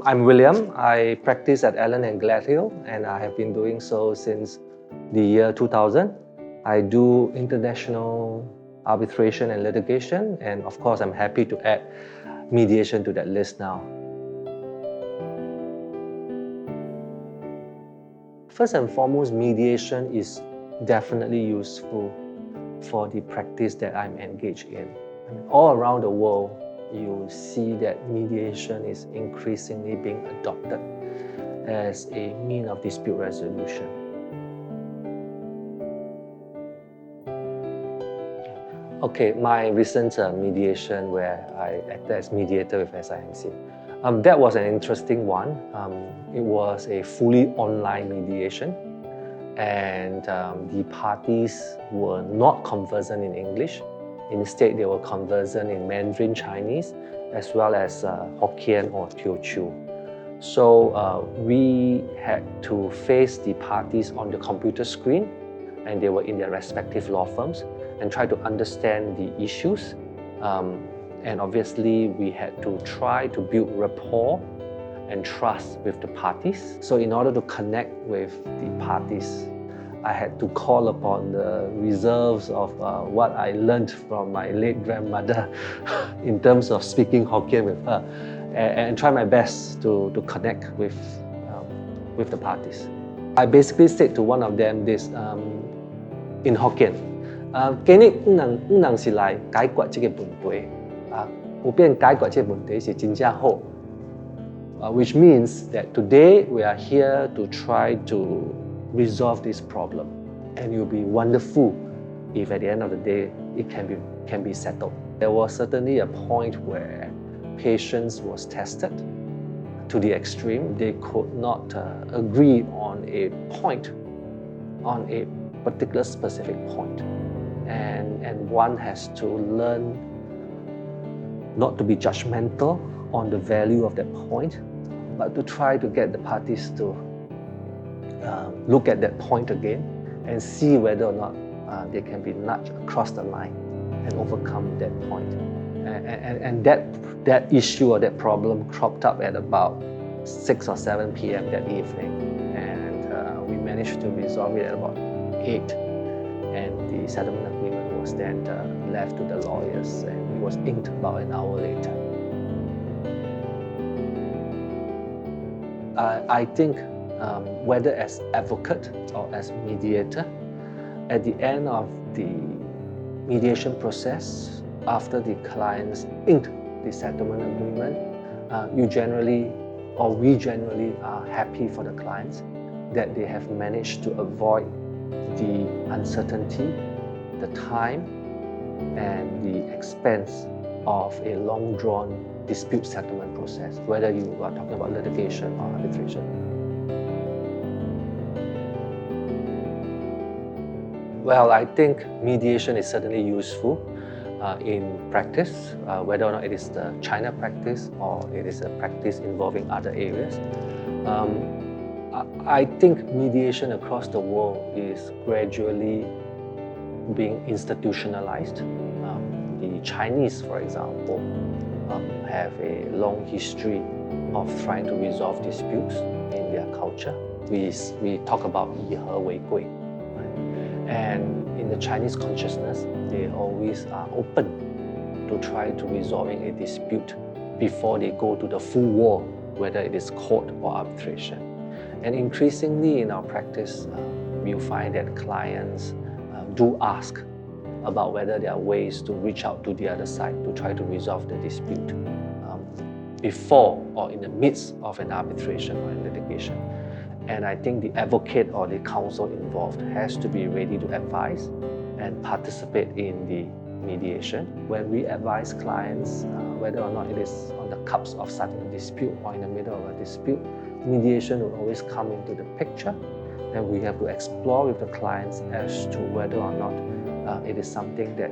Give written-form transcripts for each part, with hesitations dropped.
I'm William. I practice at Allen and Gledhill, and I have been doing so since the year 2000. I do international arbitration and litigation, and of course, I'm happy to add mediation to that list now. First and foremost, mediation is definitely useful for the practice that I'm engaged in. All around the world, you see that mediation is increasingly being adopted as a means of dispute resolution. Okay, my recent mediation where I acted as mediator with SIMC. That was an interesting one. It was a fully online mediation, and the parties were not conversant in English. Instead, they were conversant in Mandarin Chinese as well as Hokkien or Teochew. So we had to face the parties on the computer screen, and they were in their respective law firms, and try to understand the issues. And obviously, we had to try to build rapport and trust with the parties. So in order to connect with the parties, I had to call upon the reserves of what I learned from my late grandmother in terms of speaking Hokkien with her, and try my best to connect with the parties. I basically said to one of them this in Hokkien. 今日唔能是來解決這個問題，有變解決這個問題是真正好。Which means that today we are here to try to resolve this problem, and it will be wonderful if at the end of the day it can be settled. There was certainly a point where patience was tested to the extreme. They could not agree on a point, on a particular specific point. And one has to learn not to be judgmental on the value of that point, but to try to get the parties to look at that point again and see whether or not they can be nudged across the line and overcome that point. And that issue or that problem cropped up at about 6 or 7 p.m. that evening, and we managed to resolve it at about 8. And the settlement agreement was then left to the lawyers, and it was inked about an hour later. I think whether as advocate or as mediator, at the end of the mediation process, after the clients inked the settlement agreement, we generally are happy for the clients that they have managed to avoid the uncertainty, the time, and the expense of a long-drawn dispute settlement process, whether you are talking about litigation or arbitration. Well, I think mediation is certainly useful in practice, whether or not it is the China practice or it is a practice involving other areas. I think mediation across the world is gradually being institutionalized. The Chinese, for example, have a long history of trying to resolve disputes in their culture. We talk about 以和为贵, and in the Chinese consciousness, they always are open to try to resolving a dispute before they go to the full war, whether it is court or arbitration. And increasingly in our practice, we'll find that clients do ask about whether there are ways to reach out to the other side to try to resolve the dispute before or in the midst of an arbitration or a litigation. And I think the advocate or the counsel involved has to be ready to advise and participate in the mediation. When we advise clients, whether or not it is on the cusp of starting a dispute or in the middle of a dispute, mediation will always come into the picture, and we have to explore with the clients as to whether or not it is something that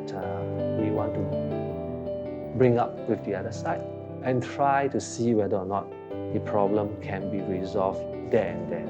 we want to bring up with the other side, and try to see whether or not the problem can be resolved there and then.